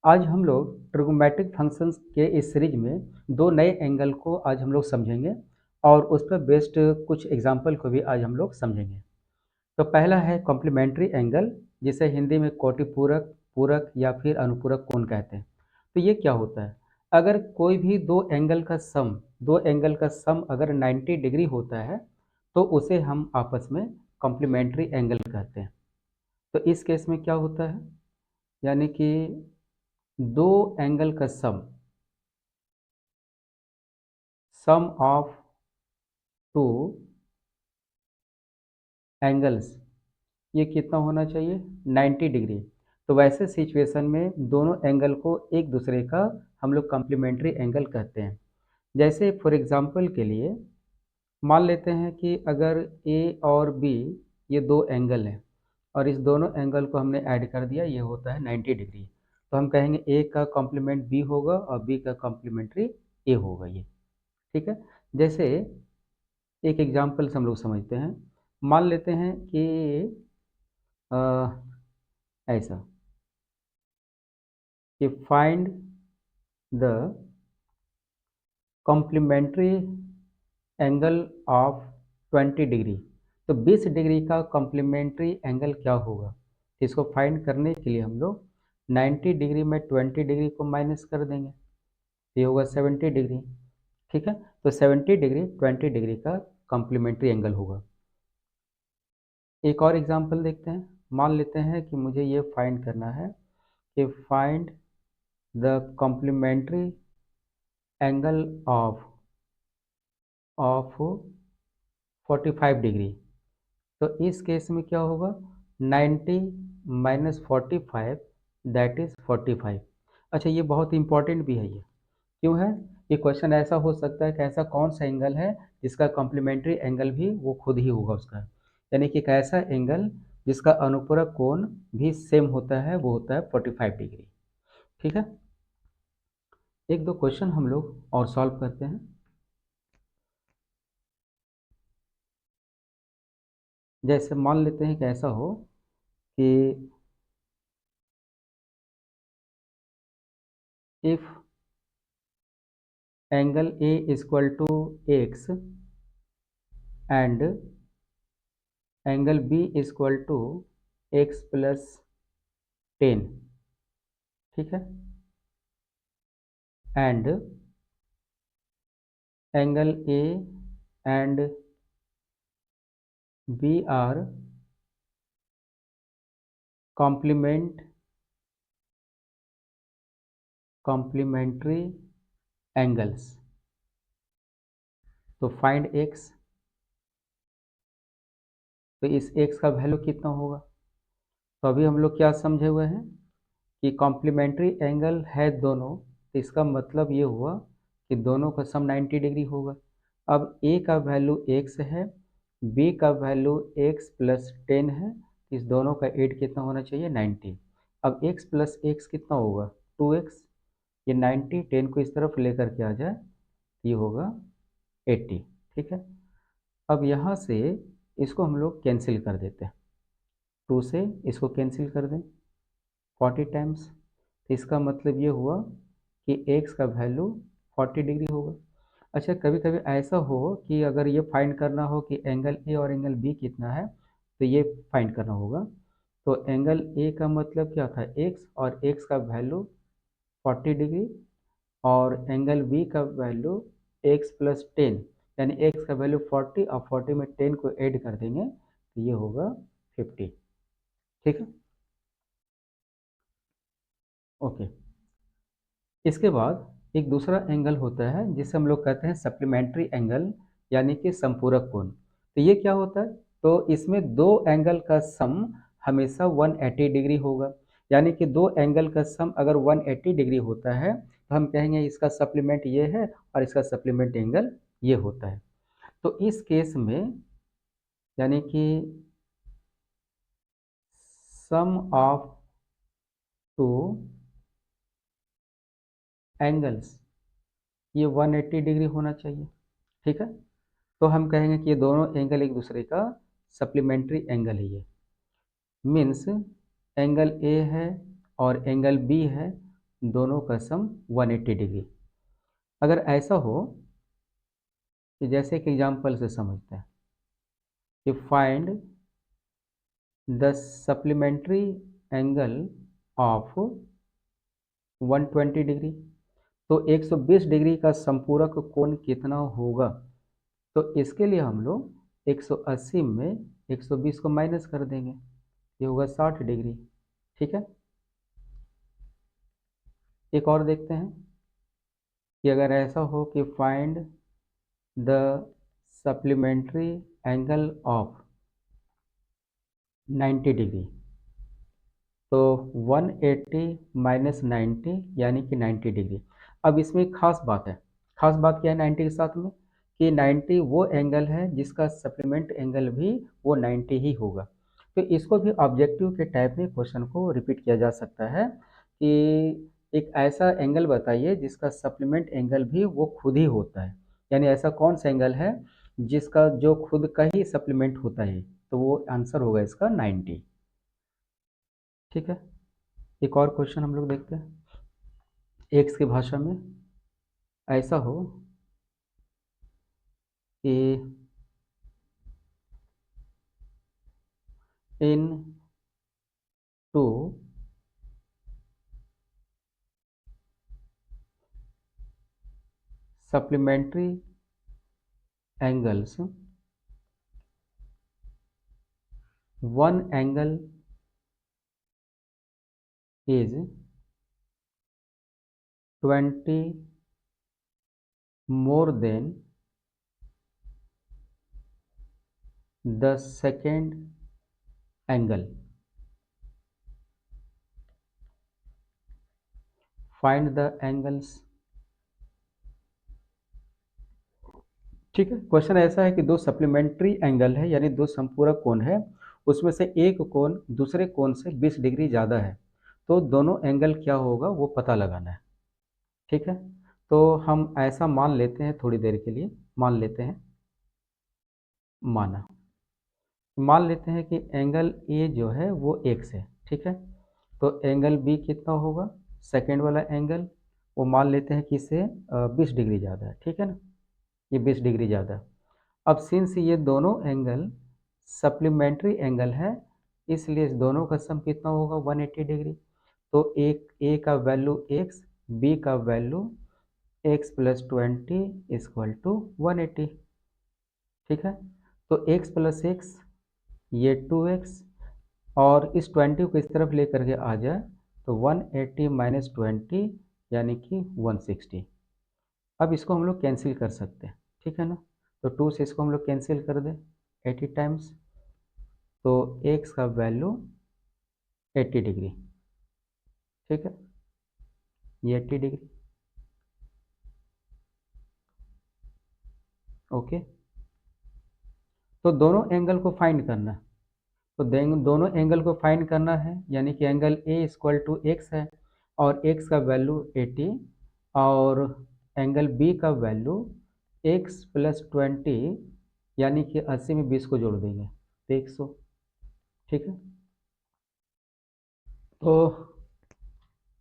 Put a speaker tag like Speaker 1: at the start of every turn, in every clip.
Speaker 1: आज हम लोग ट्रिग्नोमेट्रिक फंक्शंस के इस सीरीज में दो नए एंगल को आज हम लोग समझेंगे और उस पर बेस्ड कुछ एग्जाम्पल को भी आज हम लोग समझेंगे। तो पहला है कॉम्प्लीमेंट्री एंगल, जिसे हिंदी में कोटिपूरक, पूरक या फिर अनुपूरक कोण कहते हैं। तो ये क्या होता है? अगर कोई भी दो एंगल का सम अगर 90 डिग्री होता है तो उसे हम आपस में कॉम्प्लीमेंट्री एंगल कहते हैं। तो इस केस में क्या होता है, यानी कि दो एंगल का सम ऑफ टू एंगल्स, ये कितना होना चाहिए? 90 डिग्री। तो वैसे सिचुएशन में दोनों एंगल को एक दूसरे का हम लोग कॉम्प्लीमेंट्री एंगल कहते हैं। जैसे फॉर एग्जांपल के लिए मान लेते हैं कि अगर ए और बी ये दो एंगल हैं और इस दोनों एंगल को हमने ऐड कर दिया, ये होता है 90 डिग्री। तो हम कहेंगे ए का कॉम्प्लीमेंट बी होगा और बी का कॉम्प्लीमेंट्री ए होगा। ये ठीक है। जैसे एक एग्जाम्पल से हम लोग समझते हैं। मान लेते हैं कि अ, ऐसा कि find the complementary angle of 20 degree. तो 20 डिग्री का कॉम्प्लीमेंट्री एंगल क्या होगा? इसको फाइंड करने के लिए हम लोग 90 डिग्री में 20 डिग्री को माइनस कर देंगे, ये होगा 70 डिग्री। ठीक है। तो 70 डिग्री 20 डिग्री का कॉम्प्लीमेंट्री एंगल होगा। एक और एग्जांपल देखते हैं। मान लेते हैं कि मुझे ये फाइंड करना है कि find the complementary angle of 45 degree. तो इस केस में क्या होगा? 90 माइनस 45, दैट इज 45। अच्छा, ये बहुत इंपॉर्टेंट भी है। ये क्यों है? ये क्वेश्चन ऐसा हो सकता है कि ऐसा कौन सा एंगल है जिसका कॉम्प्लीमेंट्री एंगल भी वो खुद ही होगा उसका, यानी कि एक ऐसा एंगल जिसका अनुपूरक कोण भी सेम होता है, वो होता है 45 डिग्री। ठीक है। एक दो क्वेश्चन हम लोग और सॉल्व करते हैं। जैसे मान लेते हैं कि ऐसा हो कि if angle A equal to x and angle B equal to x plus 10। ठीक है। And angle A and B are complementary angles. तो फाइंड एक्स। तो इस एक्स का वैल्यू कितना होगा? तो अभी हम लोग क्या समझे हुए हैं कि कॉम्प्लीमेंट्री एंगल है दोनों, तो इसका मतलब ये हुआ कि दोनों का सम 90 डिग्री होगा। अब ए का वैल्यू एक्स है, बी का वैल्यू एक्स प्लस 10 है, इस दोनों का एड कितना होना चाहिए? 90। अब एक्स प्लस एक्स कितना होगा? 2x। ये 90 10 को इस तरफ लेकर के आ जाए, ये होगा 80। ठीक है। अब यहाँ से इसको हम लोग कैंसिल कर देते हैं, 2 से इसको कैंसिल कर दें 40 टाइम्स। तो इसका मतलब ये हुआ कि x का वैल्यू 40 डिग्री होगा। अच्छा, कभी कभी ऐसा हो कि अगर ये फाइंड करना हो कि एंगल ए और एंगल बी कितना है, तो ये फाइंड करना होगा। तो एंगल ए का मतलब क्या था? x, और x का वैल्यू 40 डिग्री, और एंगल बी का वैल्यू x प्लस 10, यानी x का वैल्यू 40 और 40 में 10 को ऐड कर देंगे तो ये होगा 50। ठीक है। ओके। इसके बाद एक दूसरा एंगल होता है जिसे हम लोग कहते हैं सप्लीमेंट्री एंगल, यानी कि संपूरक कोण। तो ये क्या होता है? तो इसमें दो एंगल का सम हमेशा 180 डिग्री होगा, यानी कि दो एंगल का सम अगर 180 डिग्री होता है तो हम कहेंगे इसका सप्लीमेंट ये है और इसका सप्लीमेंट एंगल ये होता है। तो इस केस में यानी कि सम ऑफ टू एंगल्स ये 180 डिग्री होना चाहिए। ठीक है। तो हम कहेंगे कि ये दोनों एंगल एक दूसरे का सप्लीमेंट्री एंगल है। ये मीन्स एंगल ए है और एंगल बी है, दोनों का सम 180 डिग्री। अगर ऐसा हो कि जैसे कि एग्जाम्पल से समझते हैं कि find the supplementary angle of 120 degree, तो 120 डिग्री का संपूरक कोण कितना होगा। तो इसके लिए हम लोग 180 में 120 को माइनस कर देंगे, ये होगा 60 डिग्री। ठीक है, एक और देखते हैं कि अगर ऐसा हो कि find the supplementary angle of 90 degree, तो 180 माइनस 90 यानी कि 90 डिग्री। अब इसमें एक खास बात है, खास बात क्या है 90 के साथ में कि 90 वो एंगल है जिसका सप्लीमेंट एंगल भी वो 90 ही होगा। तो इसको भी ऑब्जेक्टिव के टाइप में क्वेश्चन को रिपीट किया जा सकता है कि एक ऐसा एंगल बताइए जिसका सप्लीमेंट एंगल भी वो खुद ही होता है, यानी ऐसा कौन सा एंगल है जिसका जो खुद का ही सप्लीमेंट होता है, तो वो आंसर होगा इसका 90। ठीक है, एक और क्वेश्चन हम लोग देखते हैं। एक्स की भाषा में ऐसा हो कि in two supplementary angles one angle is 20 more than the second angle, find the angles। ठीक है, क्वेश्चन ऐसा है कि दो सप्लीमेंट्री एंगल है यानी दो संपूरक कोण है, उसमें से एक कोण दूसरे कोण से 20 डिग्री ज़्यादा है, तो दोनों एंगल क्या होगा वो पता लगाना है। ठीक है, तो हम ऐसा मान लेते हैं, थोड़ी देर के लिए मान लेते हैं, मान लेते हैं कि एंगल ए जो है वो एक्स है। ठीक है, तो एंगल बी कितना होगा, सेकेंड वाला एंगल, वो मान लेते हैं कि इससे 20 डिग्री ज़्यादा है। ठीक है ना, ये 20 डिग्री ज़्यादा है। अब सिंस ये दोनों एंगल सप्लीमेंट्री एंगल है, इसलिए इस दोनों का सम कितना होगा 180 डिग्री। तो एक ए का वैल्यू एक्स, बी का value x plus 20 equal to 180। ठीक है, तो एक्स प्लस एक्स ये 2x, और इस 20 को इस तरफ लेकर के आ जाए तो 180 माइनस 20 यानी कि 160। अब इसको हम लोग कैंसिल कर सकते हैं। ठीक है ना, तो 2 से इसको हम लोग कैंसिल कर दें 80 टाइम्स, तो x का वैल्यू 80 डिग्री। ठीक है, ये 80 डिग्री। ओके, तो दोनों एंगल को फाइंड करना है, तो दोनों एंगल को फाइंड करना है, यानी कि angle A equal to x है और एक्स का वैल्यू 80, और एंगल बी का वैल्यू एक्स प्लस 20 यानी कि 80 में 20 को जोड़ देंगे तो 100। ठीक है, तो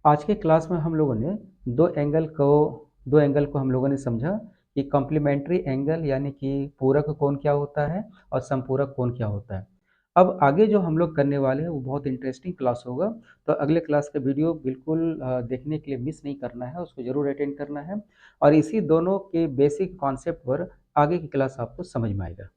Speaker 1: आज के क्लास में हम लोगों ने दो एंगल को हम लोगों ने समझा कि कॉम्प्लीमेंट्री एंगल यानी कि पूरक कोण क्या होता है और संपूरक कोण क्या होता है। अब आगे जो हम लोग करने वाले हैं वो बहुत इंटरेस्टिंग क्लास होगा, तो अगले क्लास का वीडियो बिल्कुल देखने के लिए मिस नहीं करना है, उसको ज़रूर अटेंड करना है, और इसी दोनों के बेसिक कॉन्सेप्ट पर आगे की क्लास आपको समझ में आएगा।